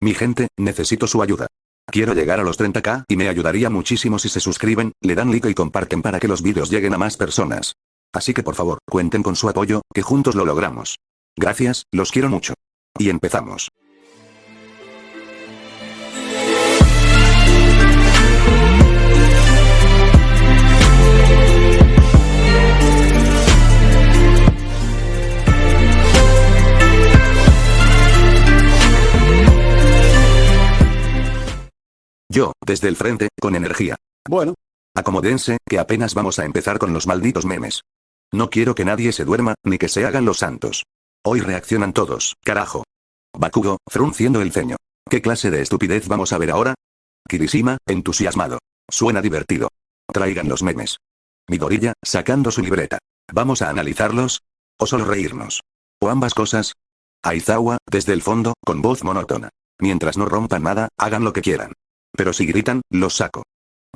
Mi gente, necesito su ayuda. Quiero llegar a los 30k y me ayudaría muchísimo si se suscriben, le dan like y comparten para que los vídeos lleguen a más personas. Así que por favor, cuenten con su apoyo, que juntos lo logramos. Gracias, los quiero mucho. Y empezamos. Yo, desde el frente, con energía. Bueno. Acomódense, que apenas vamos a empezar con los malditos memes. No quiero que nadie se duerma, ni que se hagan los santos. Hoy reaccionan todos, carajo. Bakugo, frunciendo el ceño. ¿Qué clase de estupidez vamos a ver ahora? Kirishima, entusiasmado. Suena divertido. Traigan los memes. Midoriya, sacando su libreta. ¿Vamos a analizarlos? ¿O solo reírnos? ¿O ambas cosas? Aizawa, desde el fondo, con voz monótona. Mientras no rompan nada, hagan lo que quieran. Pero si gritan, los saco.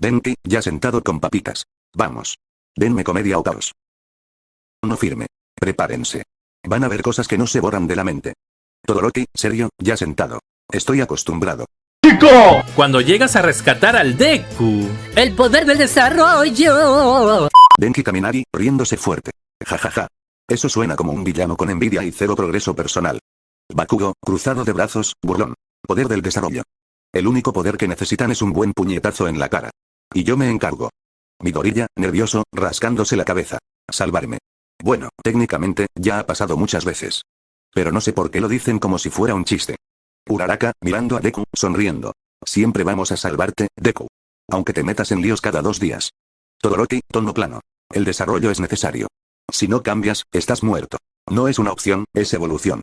Denki, ya sentado con papitas. Vamos. Denme comedia o caos. No firme. Prepárense. Van a ver cosas que no se borran de la mente. Todoroki, serio, ya sentado. Estoy acostumbrado. ¡Chico! Cuando llegas a rescatar al Deku. El poder del desarrollo. Denki Kaminari, riéndose fuerte. Jajaja. Eso suena como un villano con envidia y cero progreso personal. Bakugo, cruzado de brazos, burlón. Poder del desarrollo. El único poder que necesitan es un buen puñetazo en la cara. Y yo me encargo. Midoriya, nervioso, rascándose la cabeza. Salvarme. Bueno, técnicamente, ya ha pasado muchas veces. Pero no sé por qué lo dicen como si fuera un chiste. Uraraka, mirando a Deku, sonriendo. Siempre vamos a salvarte, Deku. Aunque te metas en líos cada 2 días. Todoroki, tono plano. El desarrollo es necesario. Si no cambias, estás muerto. No es una opción, es evolución.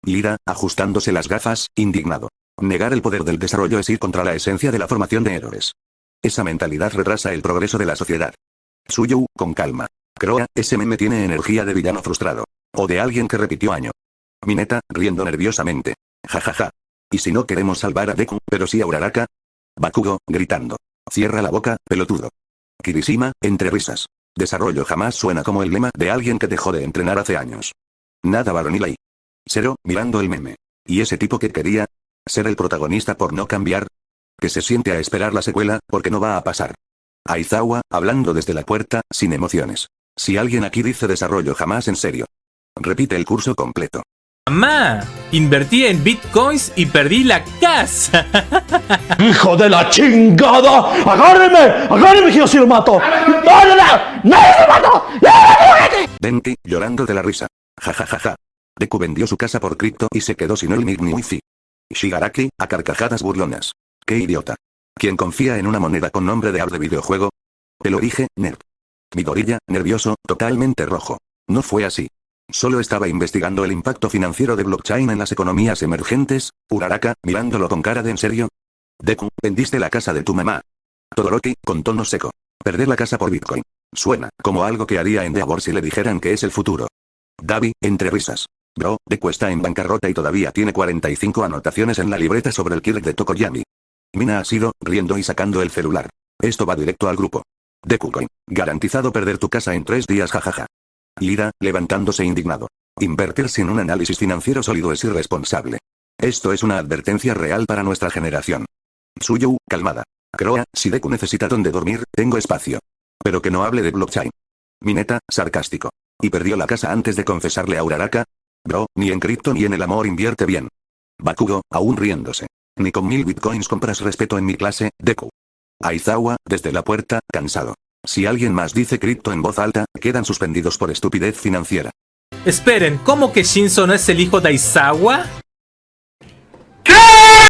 Lira, ajustándose las gafas, indignado. Negar el poder del desarrollo es ir contra la esencia de la formación de héroes. Esa mentalidad retrasa el progreso de la sociedad. Tsuyu, con calma. Croa, ese meme tiene energía de villano frustrado. O de alguien que repitió año. Mineta, riendo nerviosamente. Jajaja. ¿Y si no queremos salvar a Deku, pero sí a Uraraka? Bakugo, gritando. Cierra la boca, pelotudo. Kirishima, entre risas. Desarrollo jamás suena como el lema de alguien que dejó de entrenar hace años. Nada varonil ahí. Zero, mirando el meme. ¿Y ese tipo que quería? ¿Ser el protagonista por no cambiar? Que se siente a esperar la secuela, porque no va a pasar. Aizawa, hablando desde la puerta, sin emociones. Si alguien aquí dice desarrollo jamás en serio. Repite el curso completo. Mamá, invertí en bitcoins y perdí la casa. ¡Hijo de la chingada! ¡Agárreme! ¡Agárreme que yo sí lo mato! ¡No, no, no! ¡No lo mato! Denki, llorando de la risa. Jajajaja. Deku vendió su casa por cripto y se quedó sin el mig ni wifi. Shigaraki, a carcajadas burlonas. ¡Qué idiota! ¿Quién confía en una moneda con nombre de app de videojuego? Te lo dije, nerd. Midoriya, nervioso, totalmente rojo. No fue así. Solo estaba investigando el impacto financiero de blockchain en las economías emergentes. Uraraka, mirándolo con cara de en serio. Deku, vendiste la casa de tu mamá. Todoroki, con tono seco. Perder la casa por bitcoin. Suena como algo que haría Endeavor si le dijeran que es el futuro. Davi, entre risas. Bro, Deku está en bancarrota y todavía tiene 45 anotaciones en la libreta sobre el kill de Tokoyami. Mina ha sido, riendo y sacando el celular. Esto va directo al grupo. Deku-coin, garantizado perder tu casa en 3 días, jajaja. Lira, levantándose indignado. Invertir sin un análisis financiero sólido es irresponsable. Esto es una advertencia real para nuestra generación. Tsuyu, calmada. Croa, si Deku necesita donde dormir, tengo espacio. Pero que no hable de blockchain. Mineta, sarcástico. ¿Y perdió la casa antes de confesarle a Uraraka? Bro, ni en cripto ni en el amor invierte bien. Bakugo, aún riéndose. Ni con 1000 bitcoins compras respeto en mi clase, Deku. Aizawa, desde la puerta, cansado. Si alguien más dice cripto en voz alta, quedan suspendidos por estupidez financiera. Esperen, ¿cómo que Shinzo no es el hijo de Aizawa?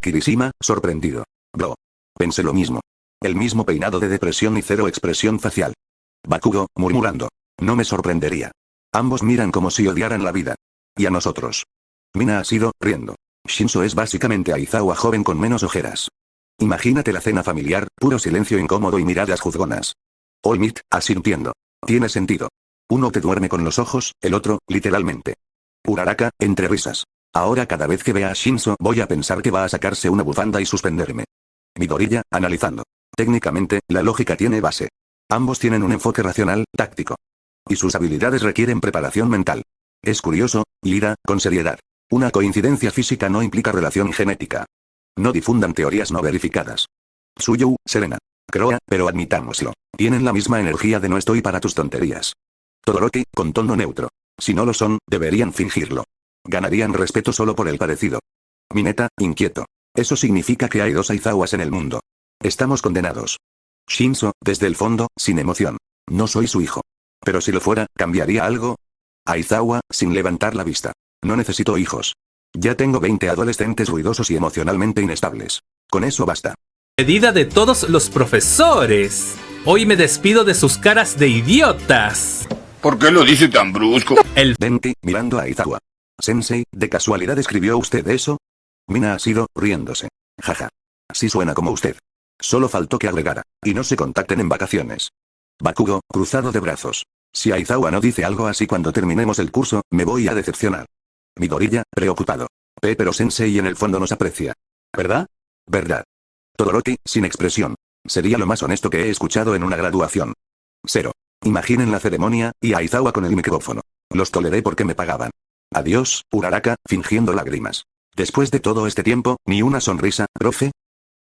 Kirishima, sorprendido. Bro. Pensé lo mismo. El mismo peinado de depresión y cero expresión facial. Bakugo, murmurando. No me sorprendería. Ambos miran como si odiaran la vida. Y a nosotros. Mina ha sido, riendo. Shinzo es básicamente Aizawa joven con menos ojeras. Imagínate la cena familiar, puro silencio incómodo y miradas juzgonas. All Might, asintiendo. Tiene sentido. Uno te duerme con los ojos, el otro, literalmente. Uraraka, entre risas. Ahora cada vez que vea a Shinzo voy a pensar que va a sacarse una bufanda y suspenderme. Midoriya, analizando. Técnicamente, la lógica tiene base. Ambos tienen un enfoque racional, táctico. Y sus habilidades requieren preparación mental. Es curioso, Lira, con seriedad. Una coincidencia física no implica relación genética. No difundan teorías no verificadas. Suyu, Serena. Croa, pero admitámoslo. Tienen la misma energía de no estoy para tus tonterías. Todoroki, con tono neutro. Si no lo son, deberían fingirlo. Ganarían respeto solo por el parecido. Mineta, inquieto. Eso significa que hay dos Aizawas en el mundo. Estamos condenados. Shinzo, desde el fondo, sin emoción. No soy su hijo. Pero si lo fuera, ¿cambiaría algo? Aizawa, sin levantar la vista. No necesito hijos. Ya tengo 20 adolescentes ruidosos y emocionalmente inestables. Con eso basta. Medida de todos los profesores. Hoy me despido de sus caras de idiotas. ¿Por qué lo dice tan brusco? El Denki, mirando a Aizawa. Sensei, ¿de casualidad escribió usted eso? Mina ha sido, riéndose. Jaja. Sí suena como usted. Solo faltó que agregara. Y no se contacten en vacaciones. Bakugo, cruzado de brazos. Si Aizawa no dice algo así cuando terminemos el curso, me voy a decepcionar. Midoriya, preocupado. Pero Sensei en el fondo nos aprecia. ¿Verdad? ¿Verdad? Todoroki, sin expresión. Sería lo más honesto que he escuchado en una graduación. 0. Imaginen la ceremonia, y a Aizawa con el micrófono. Los toleré porque me pagaban. Adiós, Uraraka, fingiendo lágrimas. Después de todo este tiempo, ni una sonrisa, profe.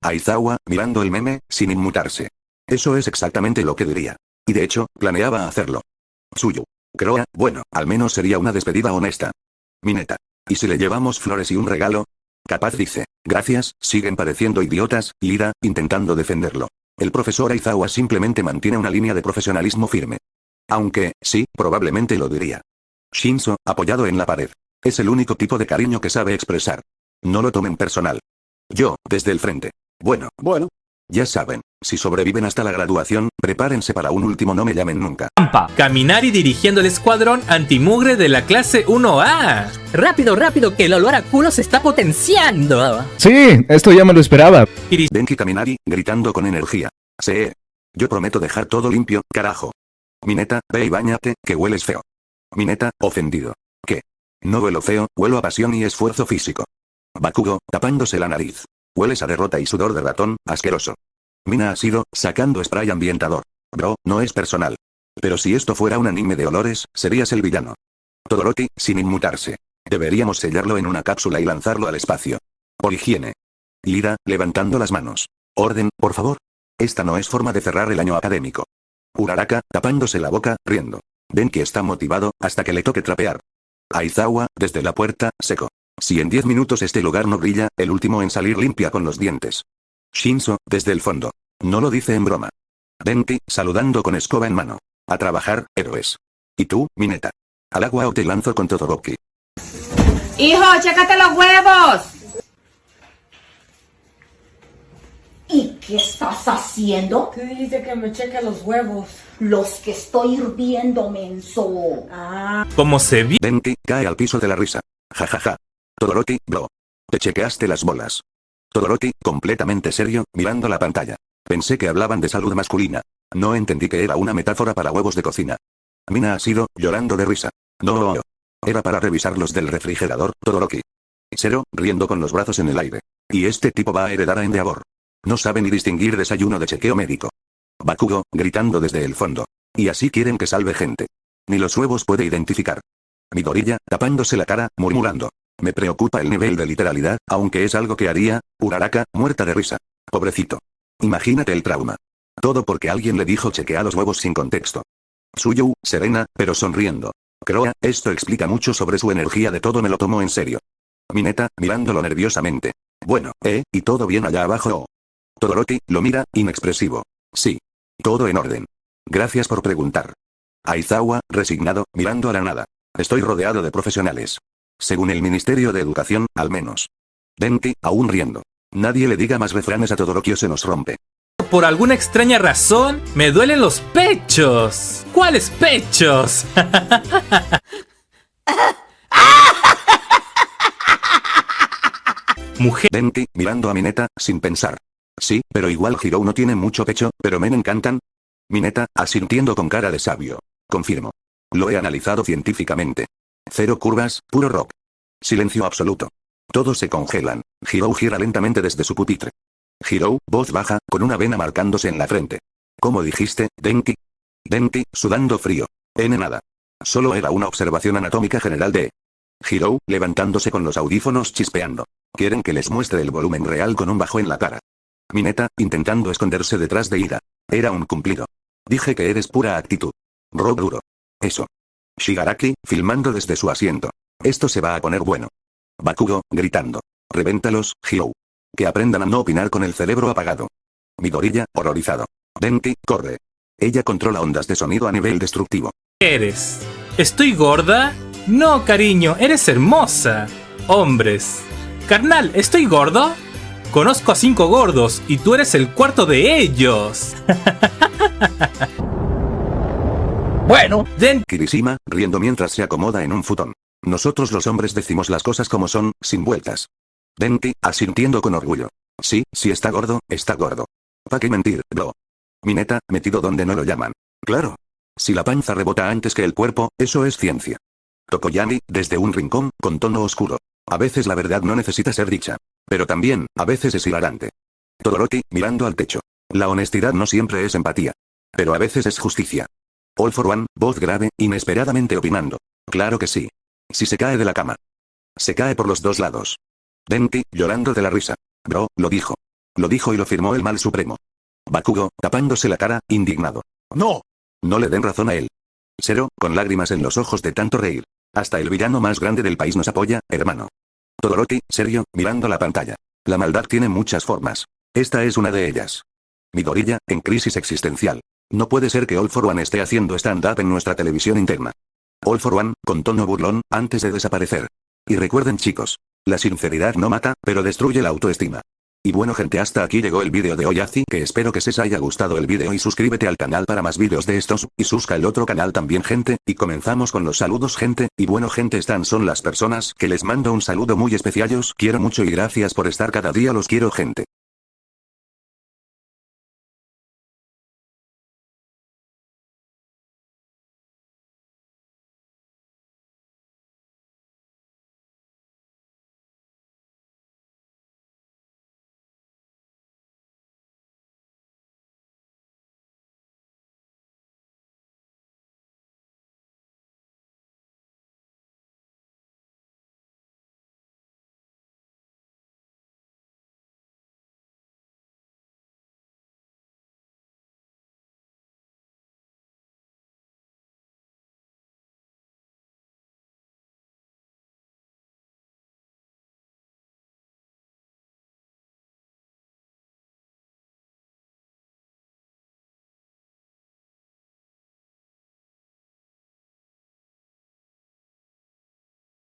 Aizawa, mirando el meme, sin inmutarse. Eso es exactamente lo que diría. Y de hecho, planeaba hacerlo. Suyu. Croa, bueno, al menos sería una despedida honesta. Mineta. ¿Y si le llevamos flores y un regalo? Capaz dice, gracias, siguen pareciendo idiotas, Lida, intentando defenderlo. El profesor Aizawa simplemente mantiene una línea de profesionalismo firme. Aunque, sí, probablemente lo diría. Shinzo, apoyado en la pared. Es el único tipo de cariño que sabe expresar. No lo tomen personal. Yo, desde el frente. Bueno. Ya saben, si sobreviven hasta la graduación, prepárense para un último no me llamen nunca. Kaminari dirigiendo el escuadrón antimugre de la clase 1A. Rápido, rápido, que el olor a culo se está potenciando. Sí, esto ya me lo esperaba. Denki Kaminari, gritando con energía. Yo prometo dejar todo limpio, carajo. Mineta, ve y báñate, que hueles feo. Mineta, ofendido. ¿Qué? No huelo feo, huelo a pasión y esfuerzo físico. Bakugo, tapándose la nariz. Hueles a derrota y sudor de ratón, asqueroso. Mina ha sido, sacando spray ambientador. Bro, no es personal. Pero si esto fuera un anime de olores, serías el villano. Todoroki, sin inmutarse. Deberíamos sellarlo en una cápsula y lanzarlo al espacio. Por higiene. Lida, levantando las manos. Orden, por favor. Esta no es forma de cerrar el año académico. Uraraka, tapándose la boca, riendo. Denki está motivado, hasta que le toque trapear. Aizawa, desde la puerta, seco. Si en 10 minutos este lugar no brilla, el último en salir limpia con los dientes. Shinzo, desde el fondo. No lo dice en broma. Denki, saludando con escoba en mano. A trabajar, héroes. ¿Y tú, Mineta? Al agua o te lanzo con Todoroki. Hijo, chécate los huevos. ¿Y qué estás haciendo? ¿Qué dice que me cheque los huevos? Los que estoy hirviendo, menso. Como se vio. Denki, cae al piso de la risa. Jajaja. Todoroki, bro. Te chequeaste las bolas. Todoroki, completamente serio, mirando la pantalla. Pensé que hablaban de salud masculina. No entendí que era una metáfora para huevos de cocina. Mina ha sido, llorando de risa. No. Era para revisar los del refrigerador, Todoroki. 0, riendo con los brazos en el aire. Y este tipo va a heredar a Endeavor. No sabe ni distinguir desayuno de chequeo médico. Bakugo, gritando desde el fondo. Y así quieren que salve gente. Ni los huevos puede identificar. Midoriya, tapándose la cara, murmurando. Me preocupa el nivel de literalidad, aunque es algo que haría. Uraraka, muerta de risa. Pobrecito. Imagínate el trauma. Todo porque alguien le dijo chequea los huevos sin contexto. Suyu, serena, pero sonriendo. Croa, esto explica mucho sobre su energía de todo me lo tomo en serio. Mineta, mirándolo nerviosamente. Bueno, ¿y todo bien allá abajo? Todoroki, lo mira, inexpresivo. Sí. Todo en orden. Gracias por preguntar. Aizawa, resignado, mirando a la nada. Estoy rodeado de profesionales. Según el Ministerio de Educación, al menos. Denki, aún riendo. Nadie le diga más refranes a Todoroki o se nos rompe. Por alguna extraña razón, me duelen los pechos. ¿Cuáles pechos? Mujer. Denki, mirando a Mineta, sin pensar. Sí, pero igual Hirou no tiene mucho pecho, pero me encantan. Mineta, asintiendo con cara de sabio. Confirmo. Lo he analizado científicamente. 0 curvas, puro rock. Silencio absoluto. Todos se congelan. Hirou gira lentamente desde su pupitre. Hirou, voz baja, con una vena marcándose en la frente. ¿Cómo dijiste, Denki? Denki, sudando frío. Nada. Solo era una observación anatómica general de... Hiro, levantándose con los audífonos chispeando. Quieren que les muestre el volumen real con un bajo en la cara. Mineta, intentando esconderse detrás de Ida. Era un cumplido. Dije que eres pura actitud. Rob duro. Eso. Shigaraki, filmando desde su asiento. Esto se va a poner bueno. Bakugo, gritando. Revéntalos, Hiro. Que aprendan a no opinar con el cerebro apagado. Midoriya, horrorizado. Denki, corre. Ella controla ondas de sonido a nivel destructivo. ¿Eres? ¿Estoy gorda? No, cariño, eres hermosa. Hombres. Carnal, ¿estoy gordo? Conozco a 5 gordos y tú eres el cuarto de ellos. Bueno, Kirishima, riendo mientras se acomoda en un futón. Nosotros los hombres decimos las cosas como son, sin vueltas. Denki, asintiendo con orgullo. Sí, si está gordo, está gordo. ¿Pa' qué mentir, bro? Mineta, metido donde no lo llaman. Claro. Si la panza rebota antes que el cuerpo, eso es ciencia. Tokoyami, desde un rincón, con tono oscuro. A veces la verdad no necesita ser dicha. Pero también, a veces es hilarante. Todoroki, mirando al techo. La honestidad no siempre es empatía. Pero a veces es justicia. All for One, voz grave, inesperadamente opinando. Claro que sí. Si se cae de la cama. Se cae por los dos lados. Denki, llorando de la risa. Bro, lo dijo. Lo dijo y lo firmó el mal supremo. Bakugo, tapándose la cara, indignado. ¡No! No le den razón a él. Zero, con lágrimas en los ojos de tanto reír. Hasta el villano más grande del país nos apoya, hermano. Todoroki, serio, mirando la pantalla. La maldad tiene muchas formas. Esta es una de ellas. Midoriya, en crisis existencial. No puede ser que All for One esté haciendo stand-up en nuestra televisión interna. All for One, con tono burlón, antes de desaparecer. Y recuerden chicos, la sinceridad no mata, pero destruye la autoestima. Y bueno gente, hasta aquí llegó el vídeo de hoy, así que espero que se os haya gustado el vídeo y suscríbete al canal para más vídeos de estos, y susca el otro canal también gente, y comenzamos con los saludos gente, y bueno gente, estas son las personas que les mando un saludo muy especial, os quiero mucho y gracias por estar cada día, los quiero gente.